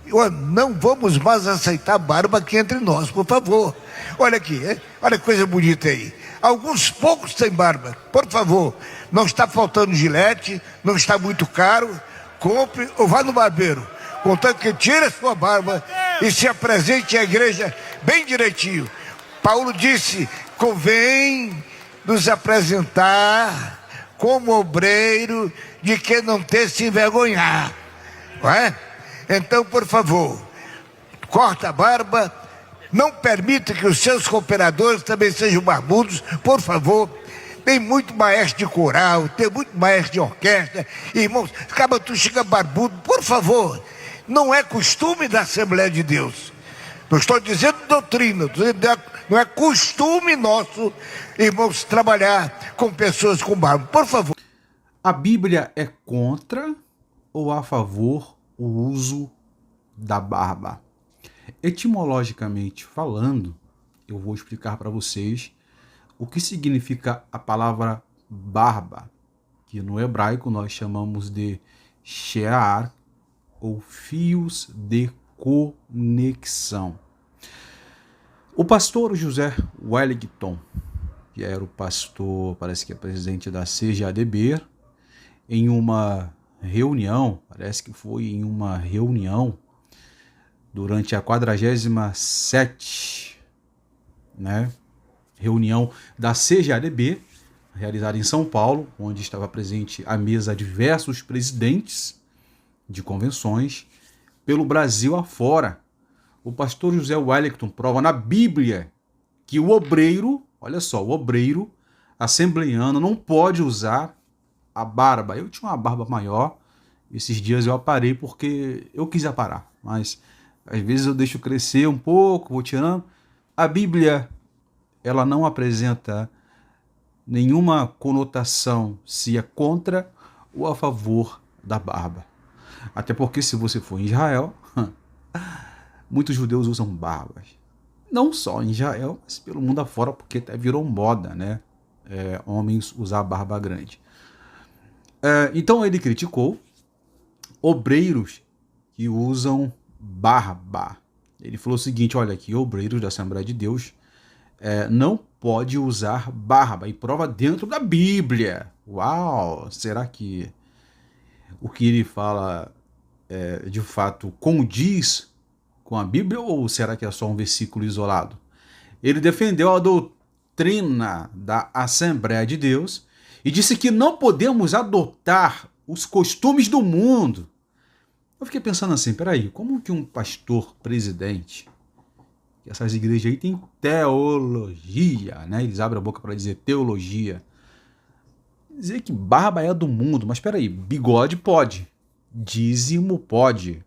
Não vamos mais aceitar barba aqui entre nós, por favor. Olha aqui, hein? Olha que coisa bonita aí. Alguns poucos têm barba, por favor. Não está faltando gilete, não está muito caro. Compre ou vá no barbeiro. Contanto que tire a sua barba e se apresente à igreja bem direitinho. Paulo disse: convém nos apresentar como obreiro de que não ter se envergonhar, não é? Então, por favor, corta a barba, não permita que os seus cooperadores também sejam barbudos, por favor. Tem muito maestro de coral, tem muito maestro de orquestra, irmãos, acaba tu chega barbudo, por favor. Não é costume da Assembleia de Deus. Não estou dizendo doutrina, não é costume nosso, irmãos, trabalhar com pessoas com barba, por favor. A Bíblia é contra ou a favor o uso da barba? Etimologicamente falando, eu vou explicar para vocês o que significa a palavra barba, que no hebraico nós chamamos de shear, ou fios de conexão. O pastor José Wellington, que era o pastor, parece que é presidente da CGADB, em uma reunião, parece que foi em uma reunião durante a 47ª, reunião da CGADB, realizada em São Paulo, onde estava presente à mesa diversos presidentes de convenções pelo Brasil afora. O pastor José Wellington prova na Bíblia que o obreiro, olha só, o obreiro assembleiano não pode usar a barba. Eu tinha uma barba maior, esses dias eu aparei porque eu quis aparar, mas às vezes eu deixo crescer um pouco, vou tirando. A Bíblia, ela não apresenta nenhuma conotação se é contra ou a favor da barba. Até porque se você for em Israel, muitos judeus usam barbas. Não só em Israel, mas pelo mundo afora, porque até virou moda, né? Homens usar barba grande. Então ele criticou obreiros que usam barba. Ele falou o seguinte: olha aqui, obreiros da Assembleia de Deus não pode usar barba, e prova dentro da Bíblia. Uau! Será que o que ele fala de fato condiz com a Bíblia, ou será que é só um versículo isolado? Ele defendeu a doutrina da Assembleia de Deus e disse que não podemos adotar os costumes do mundo. Eu fiquei pensando assim, peraí, como que um pastor presidente, que essas igrejas aí têm teologia, né? Eles abrem a boca para dizer teologia, dizer que barba é do mundo, mas peraí, bigode pode, dízimo pode,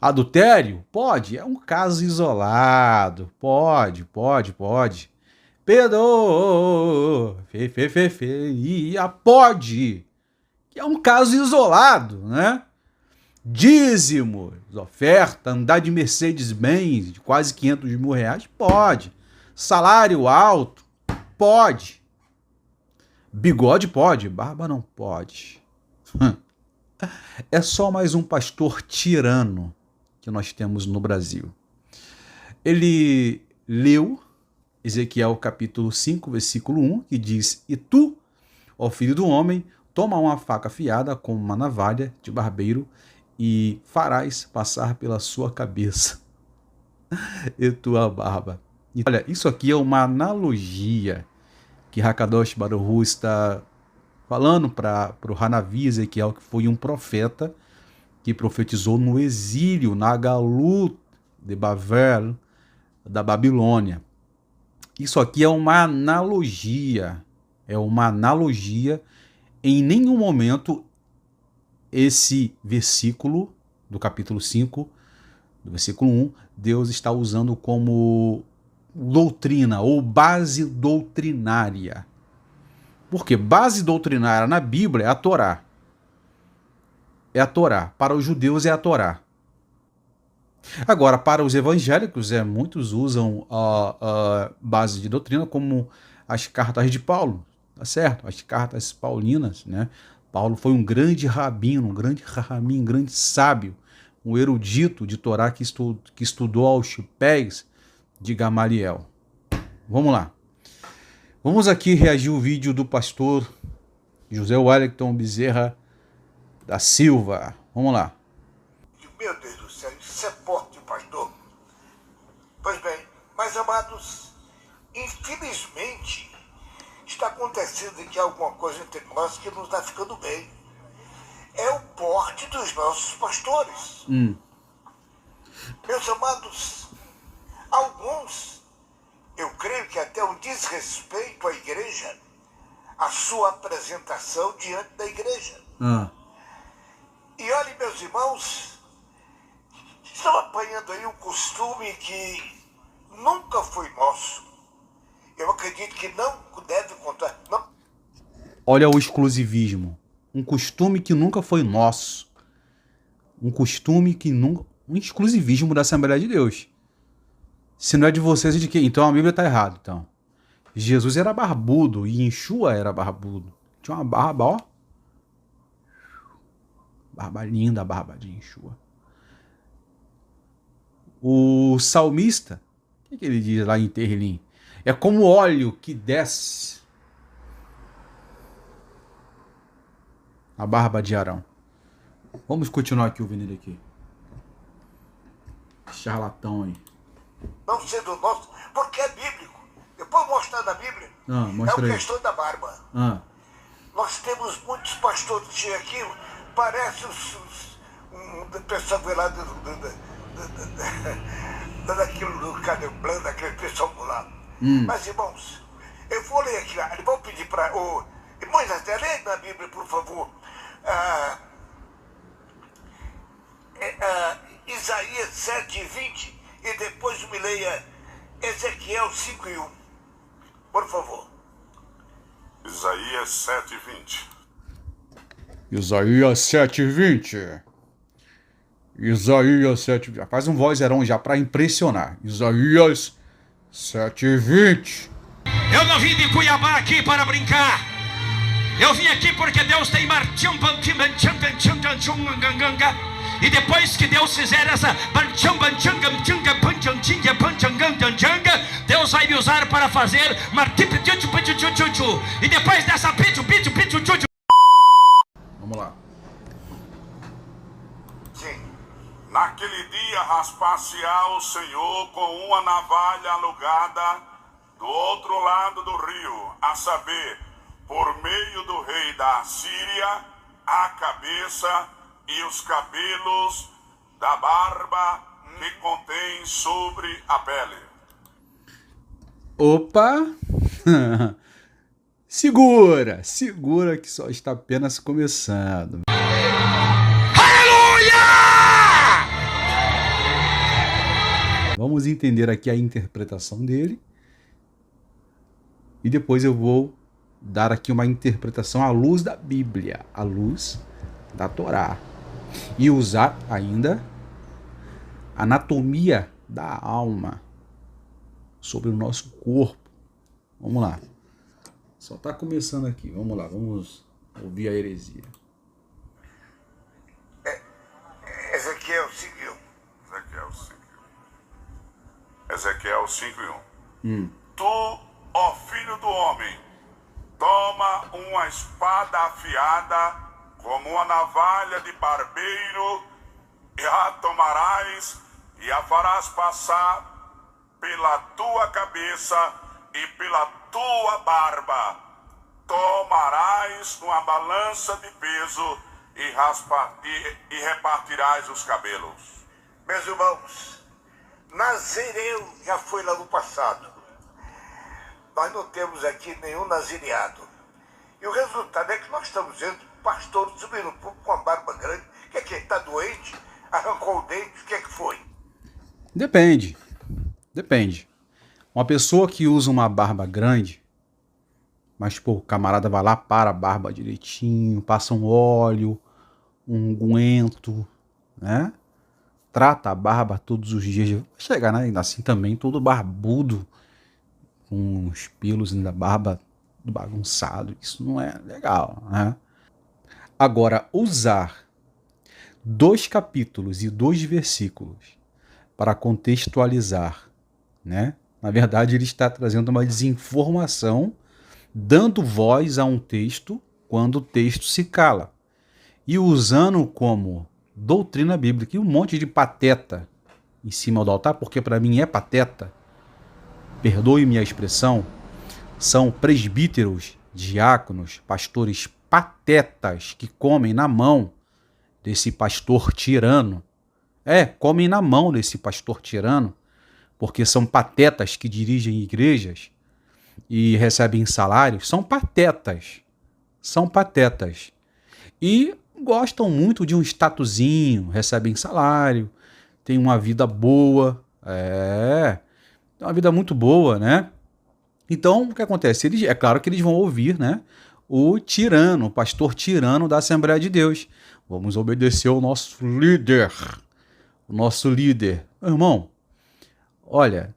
adultério pode, é um caso isolado, pode. Pedofilia pode, que é um caso isolado, né? Dízimo, oferta, andar de Mercedes-Benz de quase 500 mil reais, pode. Salário alto, pode. Bigode pode, barba não pode. É só mais um pastor tirano que nós temos no Brasil. Ele leu Ezequiel capítulo 5, versículo 1, que diz: e tu, ó filho do homem, toma uma faca afiada com uma navalha de barbeiro e farás passar pela sua cabeça e tua barba. E olha, isso aqui é uma analogia que Hakadosh Baruch Hu está falando para o Hanavi Ezequiel, que foi um profeta que profetizou no exílio, na Galut de Bavel, da Babilônia. Isso aqui é uma analogia, em nenhum momento esse versículo do capítulo 5, do versículo 1, Deus está usando como doutrina ou base doutrinária. Porque base doutrinária na Bíblia é a Torá. É a Torá. Para os judeus é a Torá. Agora, para os evangélicos, muitos usam a base de doutrina como as cartas de Paulo, tá certo? As cartas paulinas, né? Paulo foi um grande rabino, um grande sábio, um erudito de Torá que estudou aos pés de Gamaliel. Vamos lá. Vamos aqui reagir ao vídeo do pastor José Wellington Bezerra da Silva. Vamos lá. Meu Deus do céu, isso é forte, pastor. Pois bem, mas amados, infelizmente está acontecendo aqui alguma coisa entre nós que não está ficando bem. É o porte dos nossos pastores. Meus amados, alguns, eu creio que até um desrespeito à igreja, a sua apresentação diante da igreja. E olhem, meus irmãos, estão apanhando aí um costume que nunca foi nosso. Eu acredito que não deve contar. Não. Olha o exclusivismo. Um costume que nunca foi nosso. Um costume que nunca... Um exclusivismo da Assembleia de Deus. Se não é de vocês, é de quem? Então a Bíblia está errada. Então. Jesus era barbudo e Yeshua era barbudo. Tinha uma barba, ó. Barba linda, a barba de Yeshua. O salmista, o que ele diz lá em Terlim? É como óleo que desce a barba de Arão. Vamos continuar aqui ouvindo ele aqui. Charlatão aí. Não sendo nosso, porque é bíblico. Eu posso mostrar na Bíblia. Mostra é aí. a questão da barba. Nós temos muitos pastores que aqui, parece um pessoal lá daquilo do Caneblã, daquele pessoal lá. Mas, irmãos, eu vou ler aqui, eu vou pedir para o Moisés, lê na Bíblia, por favor, Isaías 7:20 e depois me leia Ezequiel 5:1. Por favor. Isaías 7:20. Isaías 7:20. Isaías 7:20. Faz um vozeirão já para impressionar. Isaías 7:20. Eu não vim de Cuiabá aqui para brincar. Eu vim aqui porque Deus tem e depois que Deus fizer essa Deus vai me usar para fazer e depois dessa vamos lá. Sim. Naquele dia raspar-se-á o Senhor com uma navalha alugada do outro lado do rio, a saber, por meio do rei da Assíria, a cabeça e os cabelos da barba que contém sobre a pele. Opa! Segura que só está apenas começando. Aleluia! Vamos entender aqui a interpretação dele. E depois eu vou dar aqui uma interpretação à luz da Bíblia, à luz da Torá. E usar ainda a anatomia da alma sobre o nosso corpo. Vamos lá. Só está começando aqui. Vamos lá, vamos ouvir a heresia. Ezequiel 5:1. Ezequiel 5:1. Tu, ó filho do homem, toma uma espada afiada como uma navalha de barbeiro, e a tomarás e a farás passar pela tua cabeça e pela tua barba. Tomarás uma balança de peso e repartirás os cabelos. Meus irmãos, Nazireu já foi lá no passado. Nós não temos aqui nenhum nazireado. E o resultado é que nós estamos vendo pastor subindo um pouco com a barba grande. O que é que ele está doente? Arrancou o dente? O que é que foi? Depende. Uma pessoa que usa uma barba grande, mas pô, o camarada vai lá, para a barba direitinho, passa um óleo, um unguento, né? Trata a barba todos os dias. Vai chegar, né? Assim também, todo barbudo, com os pelos da barba bagunçado. Isso não é legal, né? Agora, usar 2 capítulos e 2 versículos para contextualizar, né? Na verdade, ele está trazendo uma desinformação, dando voz a um texto quando o texto se cala e usando como doutrina bíblica e um monte de pateta em cima do altar, porque para mim é pateta, perdoe-me a expressão, são presbíteros, diáconos, pastores patetas que comem na mão desse pastor tirano. Comem na mão desse pastor tirano, porque são patetas que dirigem igrejas e recebem salários. São patetas. São patetas. E gostam muito de um statuzinho, recebem salário, têm uma vida boa. Uma vida muito boa, né? Então, o que acontece? É claro que eles vão ouvir, né, o tirano, o pastor tirano da Assembleia de Deus. Vamos obedecer ao nosso líder. O nosso líder. Meu irmão, olha,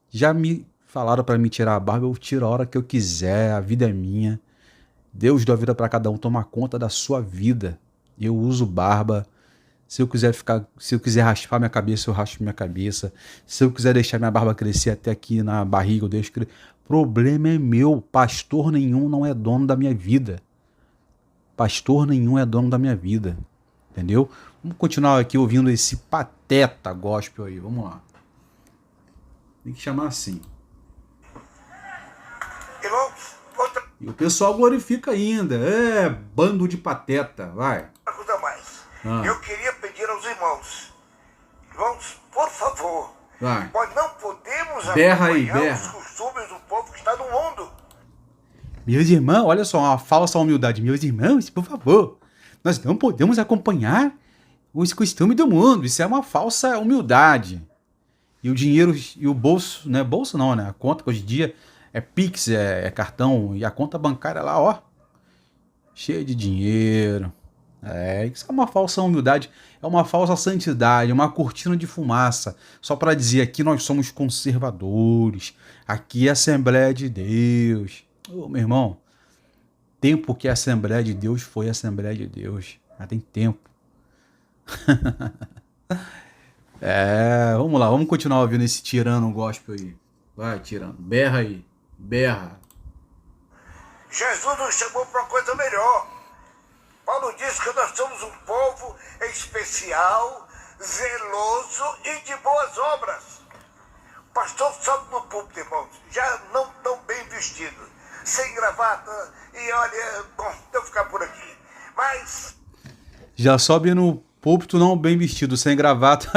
já me falaram para me tirar a barba, eu tiro a hora que eu quiser, a vida é minha. Deus deu a vida para cada um, tomar conta da sua vida. Eu uso barba. Se eu quiser raspar minha cabeça, eu raspo minha cabeça. Se eu quiser deixar minha barba crescer até aqui na barriga, eu deixo crescer. Problema é meu. Pastor nenhum não é dono da minha vida. Pastor nenhum é dono da minha vida. Entendeu? Vamos continuar aqui ouvindo esse pateta gospel aí. Vamos lá. Tem que chamar assim. E o pessoal glorifica ainda. Bando de pateta. Vai. Uma coisa mais. Eu queria pedir aos irmãos, por favor, vai. Nós não podemos acompanhar os costumes do povo que está no mundo. Meus irmãos, olha só, uma falsa humildade. Meus irmãos, por favor, nós não podemos acompanhar os costumes do mundo. Isso é uma falsa humildade. E o dinheiro e o bolso, né? Bolso não, né? A conta que hoje em dia é Pix, é cartão, e a conta bancária lá, ó, cheia de dinheiro. Isso é uma falsa humildade, é uma falsa santidade, uma cortina de fumaça, só para dizer aqui nós somos conservadores, aqui é a Assembleia de Deus. Meu irmão, tempo que a Assembleia de Deus foi a Assembleia de Deus, já tem tempo. Vamos lá, vamos continuar ouvindo esse tirano gospel aí. Vai, tirano, berra aí, berra. Jesus nos chamou para uma coisa melhor. Paulo diz que nós somos um povo especial, zeloso e de boas obras. O pastor sobe no púlpito, irmãos, já não tão bem vestido, sem gravata, e olha, bom, eu ficar por aqui. Mas... já sobe no púlpito não bem vestido, sem gravata.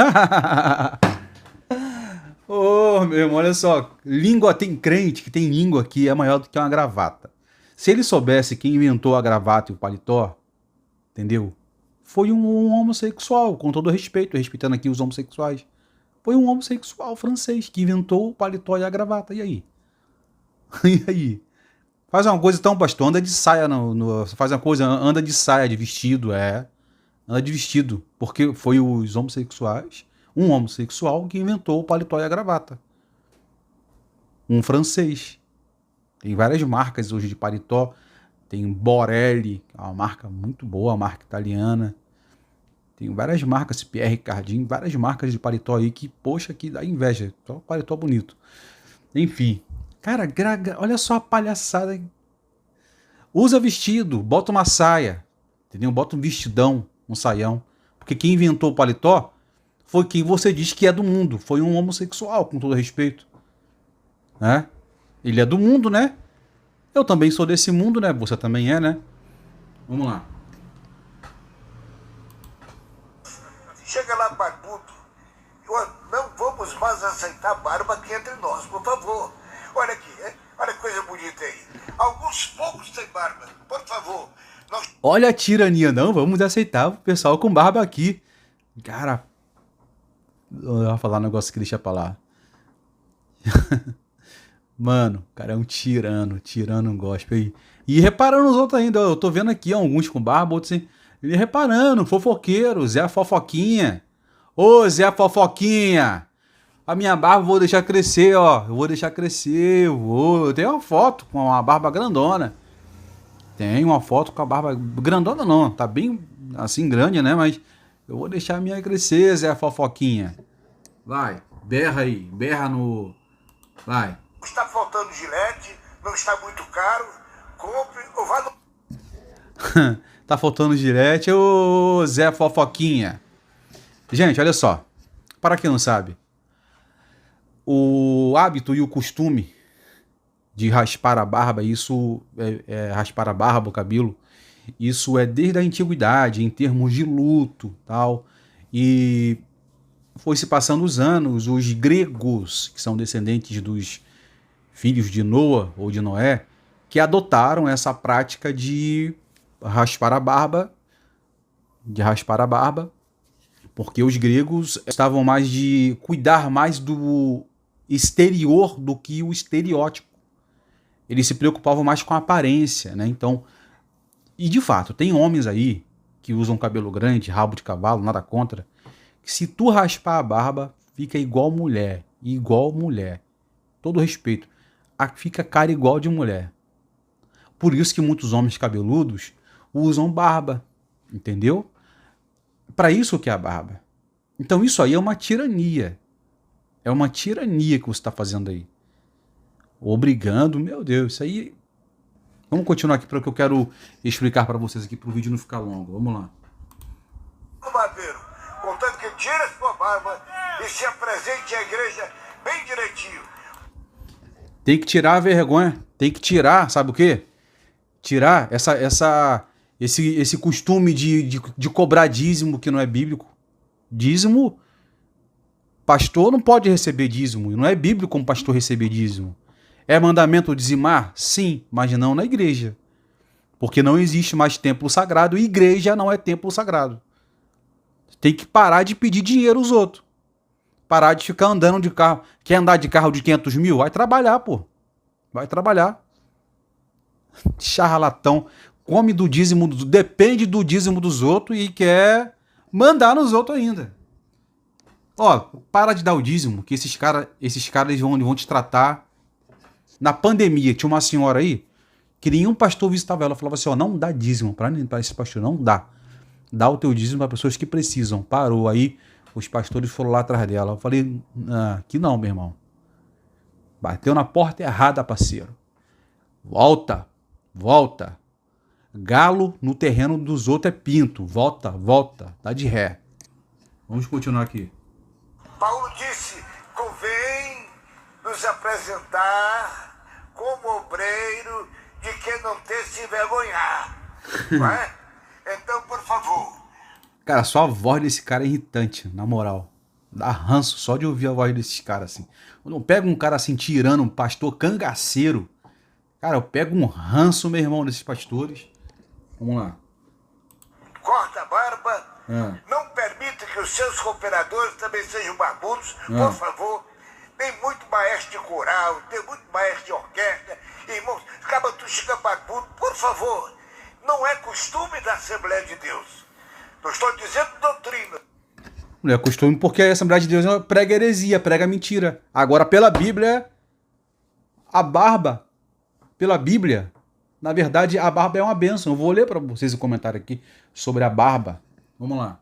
Meu irmão, olha só, língua, tem crente que tem língua que é maior do que uma gravata. Se ele soubesse quem inventou a gravata e o paletó, entendeu? Foi um homossexual, com todo respeito, respeitando aqui os homossexuais. Foi um homossexual francês que inventou o paletó e a gravata. E aí? E aí? Faz uma coisa tão, pastor, anda de saia, faz uma coisa, anda de saia, de vestido, anda de vestido, porque foi os homossexuais, um homossexual que inventou o paletó e a gravata. Um francês. Tem várias marcas hoje de paletó. Tem Borelli, é uma marca muito boa, uma marca italiana. Tem várias marcas, Pierre Cardin, várias marcas de paletó aí que, poxa, que dá inveja. Só paletó bonito. Enfim. Cara, olha só a palhaçada. Usa vestido, bota uma saia. Entendeu? Bota um vestidão, um saião. Porque quem inventou o paletó foi quem você diz que é do mundo. Foi um homossexual, com todo respeito. Né? Ele é do mundo, né? Eu também sou desse mundo, né? Você também é, né? Vamos lá. Chega lá, barbudo. Não vamos mais aceitar barba aqui entre nós, por favor. Olha aqui, olha que coisa bonita aí. Alguns poucos sem barba, por favor. Olha a tirania, não vamos aceitar o pessoal com barba aqui. Cara, eu vou falar um negócio que deixa pra lá. Mano, o cara é um tirano gospel aí. E reparando os outros ainda, eu tô vendo aqui alguns com barba, outros sem. Ele reparando, fofoqueiro, Zé Fofoquinha. Ô, Zé Fofoquinha, a minha barba eu vou deixar crescer, ó. Eu vou deixar crescer, eu tenho uma foto com a barba grandona. Tem uma foto com a barba grandona não, tá bem assim grande, né? Mas Eu vou deixar a minha crescer, Zé Fofoquinha. Vai, berra aí, berra no... Vai. Está faltando gilete, não está muito caro, compre ou vá no... Tá faltando gilete, ô Zé Fofoquinha. Gente, olha só. Para quem não sabe, o hábito e o costume de raspar a barba, isso raspar a barba, o cabelo, isso é desde a antiguidade, em termos de luto, tal. E foi se passando os anos, os gregos, que são descendentes dos filhos de Noa ou de Noé, que adotaram essa prática de raspar a barba, porque os gregos estavam mais de cuidar mais do exterior do que o estereótipo. Eles se preocupavam mais com a aparência, né? Então, e de fato, tem homens aí que usam cabelo grande, rabo de cavalo, nada contra, que se tu raspar a barba, fica igual mulher. Todo respeito. Fica cara igual de mulher. Por isso que muitos homens cabeludos usam barba, entendeu? Para isso que é a barba. Então isso aí é uma tirania. É uma tirania que você está fazendo aí. Obrigando, meu Deus, isso aí... Vamos continuar aqui para o que eu quero explicar para vocês aqui, para o vídeo não ficar longo. Vamos lá. O barbeiro, contanto que tire a sua barba e se apresente à igreja bem direitinho. Tem que tirar a vergonha. Tem que tirar, sabe o quê? Tirar esse costume de cobrar dízimo que não é bíblico. Dízimo, pastor não pode receber dízimo. Não é bíblico como pastor receber dízimo. É mandamento dizimar? Sim, mas não na igreja. Porque não existe mais templo sagrado e igreja não é templo sagrado. Tem que parar de pedir dinheiro aos outros. Parar de ficar andando de carro. Quer andar de carro de 500 mil? Vai trabalhar, pô. Vai trabalhar. Charlatão. Come do dízimo, depende do dízimo dos outros e quer mandar nos outros ainda. Ó, para de dar o dízimo, que esses caras vão te tratar. Na pandemia, tinha uma senhora aí, que nenhum pastor visitava ela. Falava assim, ó, não dá dízimo para esse pastor, não dá. Dá o teu dízimo para pessoas que precisam. Parou, aí os pastores foram lá atrás dela. Eu falei, aqui não, meu irmão. Bateu na porta errada, parceiro. Volta. Galo no terreno dos outros é pinto. Volta. Tá de ré. Vamos continuar aqui. Paulo disse, convém nos apresentar como obreiro de quem não tem se envergonhar. Não é? Então, por favor. Cara, só a voz desse cara é irritante, na moral. Dá ranço só de ouvir a voz desses caras assim. Quando eu pego um cara assim tirando um pastor cangaceiro, cara, eu pego um ranço, meu irmão, desses pastores. Vamos lá. Corta a barba. Não permita que os seus cooperadores também sejam barbudos, por favor. Tem muito maestro de coral, tem muito maestro de orquestra. Irmãos, acaba tu chega barbudo, por favor. Não é costume da Assembleia de Deus. Não estou dizendo doutrina. Não é costume porque a Assembleia de Deus prega heresia, prega mentira. Agora, pela Bíblia, a barba, pela Bíblia, na verdade, a barba é uma bênção. Eu vou ler para vocês o comentário aqui sobre a barba. Vamos lá.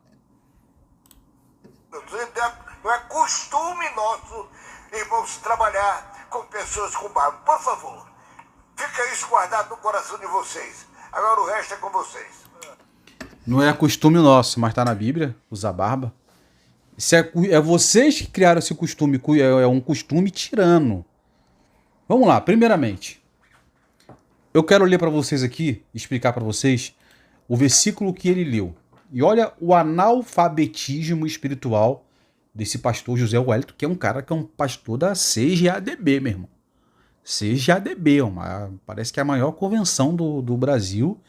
Não é costume nosso, irmãos, trabalhar com pessoas com barba. Por favor, fica isso guardado no coração de vocês. Agora o resto é com vocês. Não é costume nosso, mas está na Bíblia, usar barba. É vocês que criaram esse costume, é um costume tirano. Vamos lá, primeiramente. Eu quero ler para vocês aqui, explicar para vocês o versículo que ele leu. E olha o analfabetismo espiritual desse pastor José Wellington, que é um cara que é um pastor da CGADB, meu irmão. CGADB, parece que é a maior convenção do Brasil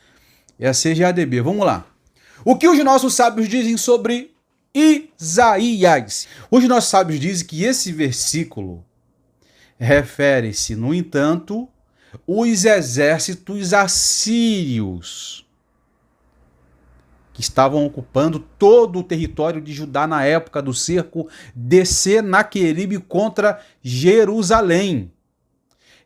é a CGADB. Vamos lá. O que os nossos sábios dizem sobre Isaías? Os nossos sábios dizem que esse versículo refere-se, no entanto, os exércitos assírios que estavam ocupando todo o território de Judá na época do cerco de Senaqueribe contra Jerusalém.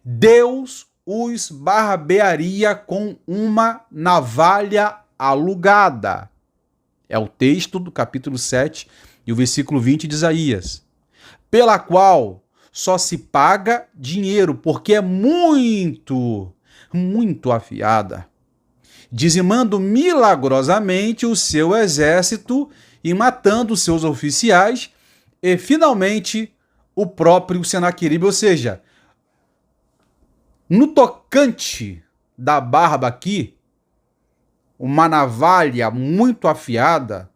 Deus os barbearia com uma navalha alugada. É o texto do capítulo 7 e o versículo 20 de Isaías. Pela qual só se paga dinheiro, porque é muito afiada, dizimando milagrosamente o seu exército e matando seus oficiais, e finalmente o próprio Senaqueribe. Ou seja, no tocante da barba aqui, uma navalha muito afiada,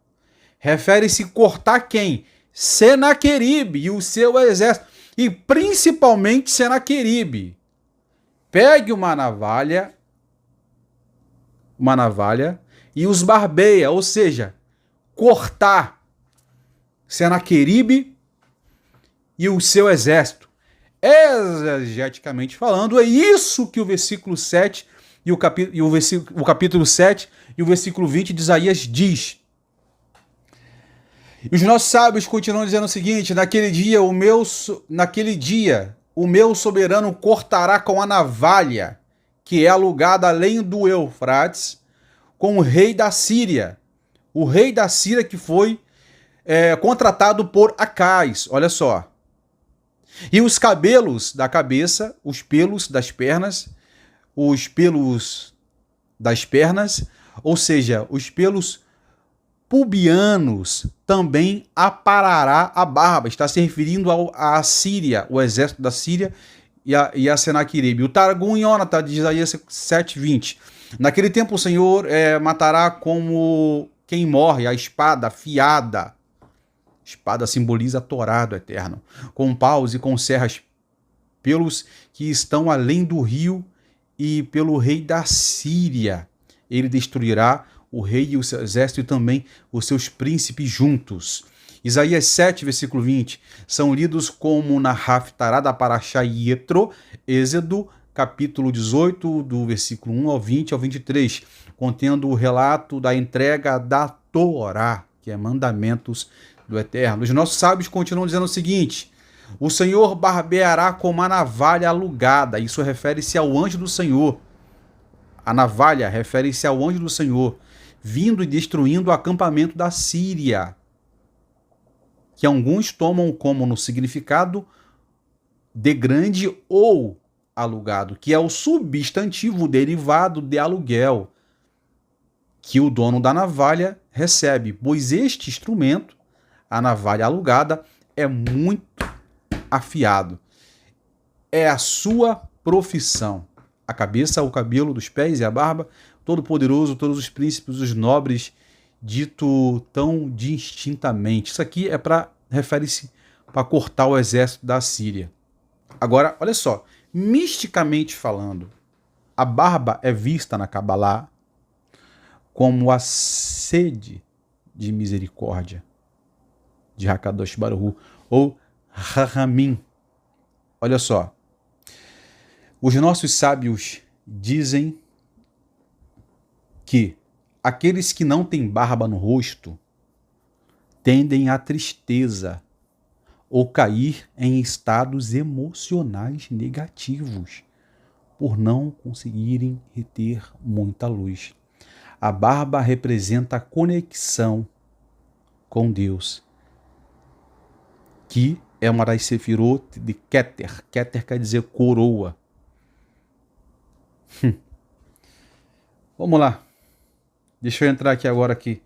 refere-se cortar quem? Senaqueribe e o seu exército, e principalmente Senaqueribe. Pegue uma navalha e os barbeia, ou seja, cortar Senaqueribe e o seu exército. Exegeticamente falando, é isso que o versículo 7 e o capítulo 7 e o versículo 20 de Isaías diz. E os nossos sábios continuam dizendo o seguinte: naquele dia o meu soberano cortará com a navalha, que é alugada além do Eufrates, com o rei da Síria. O rei da Síria que foi contratado por Acais. Olha só. E os cabelos da cabeça, os pelos das pernas, ou seja, os pelos pubianos, também aparará a barba. Está se referindo à Síria, o exército da Síria e a Senaqueribe. O Targum Yonatan de Isaías 7:20. Naquele tempo o Senhor matará como quem morre, a espada afiada. Espada simboliza a Torá do Eterno, com paus e com serras, pelos que estão além do rio, e pelo rei da Síria. Ele destruirá o rei e o seu exército e também os seus príncipes juntos. Isaías 7, versículo 20, são lidos como na Haftará da Parashá Yetro, Êxodo, capítulo 18, do versículo 1 ao 20 ao 23, contendo o relato da entrega da Torá, que é mandamentos do Eterno. Os nossos sábios continuam dizendo o seguinte: o Senhor barbeará com uma navalha alugada. Isso refere-se ao anjo do Senhor. A navalha refere-se ao anjo do Senhor, vindo e destruindo o acampamento da Síria, que alguns tomam como no significado de grande ou alugado, que é o substantivo derivado de aluguel, que o dono da navalha recebe, pois este instrumento, a navalha alugada, é muito afiado. É a sua profissão. A cabeça, o cabelo dos pés e a barba, todo-poderoso, todos os príncipes, os nobres, dito tão distintamente. Isso aqui refere-se para cortar o exército da Síria. Agora, olha só, misticamente falando, a barba é vista na Cabalá como a sede de misericórdia de Hakadosh Baruch Hu, ou Rahamim. Olha só, os nossos sábios dizem que aqueles que não têm barba no rosto tendem à tristeza ou cair em estados emocionais negativos por não conseguirem reter muita luz. A barba representa a conexão com Deus, que é uma das sefirot de Keter. Keter quer dizer coroa. Vamos lá. Deixa eu entrar aqui agora aqui.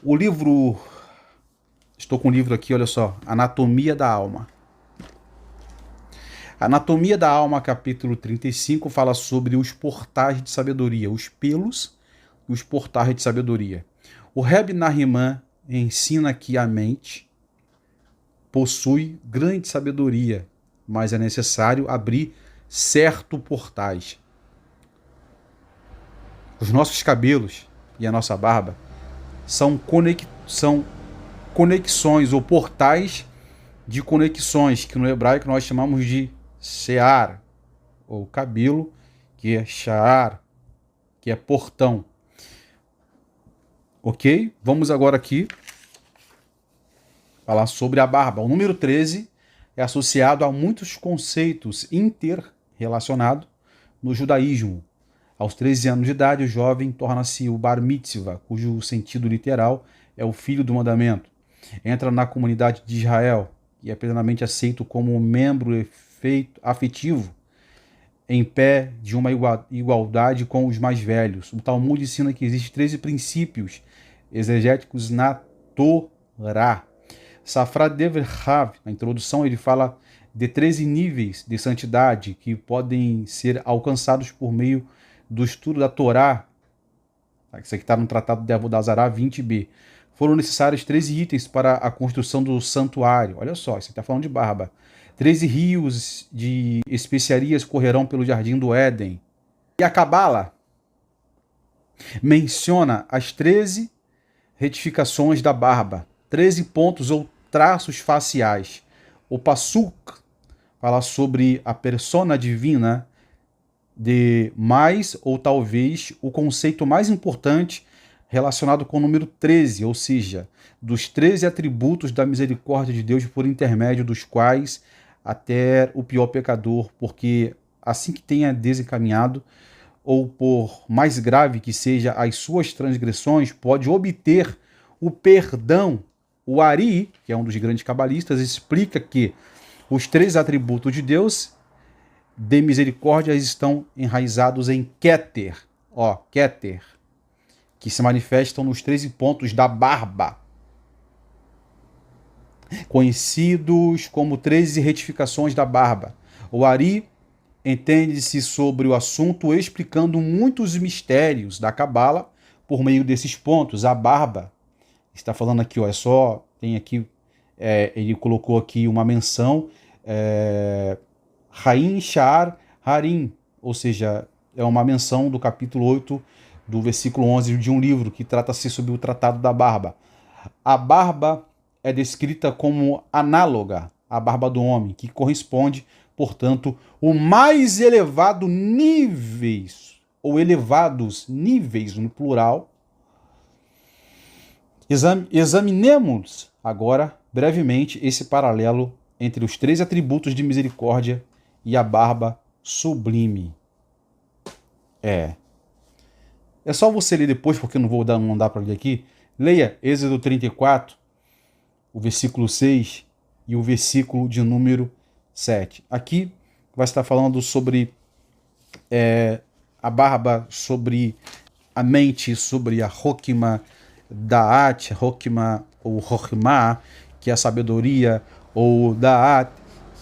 O livro... Estou com o livro aqui, olha só. Anatomia da Alma. Anatomia da Alma, capítulo 35, fala sobre os portais de sabedoria, os pelos e os portais de sabedoria. O Reb Nahman ensina que a mente possui grande sabedoria, mas é necessário abrir certos portais. Os nossos cabelos e a nossa barba são conexões ou portais de conexões, que no hebraico nós chamamos de sear, ou cabelo, que é shaar, que é portão. Ok? Vamos agora aqui falar sobre a barba. O número 13 é associado a muitos conceitos interrelacionados no judaísmo. Aos 13 anos de idade, o jovem torna-se o bar mitzvah, cujo sentido literal é o filho do mandamento. Entra na comunidade de Israel e é plenamente aceito como membro afetivo, em pé de uma igualdade com os mais velhos. O Talmud ensina que existem 13 princípios exegéticos na Torá. Safra Deverhav, na introdução, ele fala de 13 níveis de santidade que podem ser alcançados por meio do estudo da Torá. Isso aqui está no Tratado de Avodazará 20b. Foram necessários 13 itens para a construção do santuário. Olha só, isso está falando de barba. 13 rios de especiarias correrão pelo jardim do Éden. E a Cabala menciona as 13 retificações da barba, 13 pontos ou traços faciais. O Passuk fala sobre a persona divina de mais ou talvez o conceito mais importante relacionado com o número 13, ou seja, dos 13 atributos da misericórdia de Deus por intermédio dos quais até o pior pecador, porque assim que tenha desencaminhado, ou por mais grave que seja as suas transgressões, pode obter o perdão. O Ari, que é um dos grandes cabalistas, explica que os 3 atributos de Deus de misericórdia estão enraizados em Keter, Keter, que se manifestam nos 13 pontos da barba, conhecidos como 13 retificações da barba. O Ari entende-se sobre o assunto explicando muitos mistérios da Cabala por meio desses pontos. A barba, está falando aqui, tem aqui, ele colocou aqui uma menção, Haim Sha'ar Harim, ou seja, é uma menção do capítulo 8, do versículo 11 de um livro que trata-se sobre o Tratado da Barba. A barba é descrita como análoga à barba do homem, que corresponde, portanto, o mais elevado níveis, ou elevados níveis no plural. Examinemos agora, brevemente, esse paralelo entre os 3 atributos de misericórdia e a barba sublime. É só você ler depois, porque não dá para ler aqui. Leia Êxodo 34, o versículo 6 e o versículo de número 7. Aqui vai estar falando sobre a barba, sobre a mente, sobre a Hokmah Da'at, Hokmah ou Hokmah, que é a sabedoria, ou Da'at,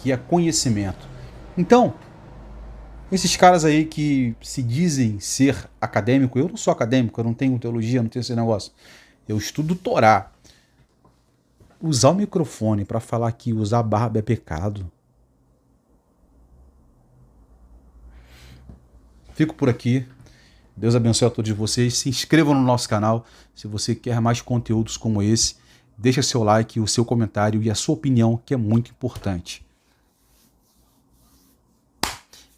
que é conhecimento. Então, esses caras aí que se dizem ser acadêmico, eu não sou acadêmico, eu não tenho teologia, não tenho esse negócio. Eu estudo Torá. Usar o microfone para falar que usar barba é pecado. Fico por aqui. Deus abençoe a todos vocês. Se inscrevam no nosso canal se você quer mais conteúdos como esse. Deixa seu like, o seu comentário e a sua opinião, que é muito importante.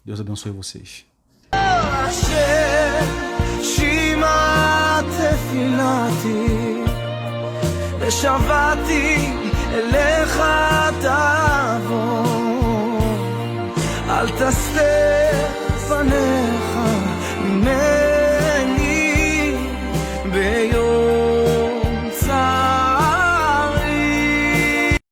Deus abençoe vocês. אל תסתר פניך ממני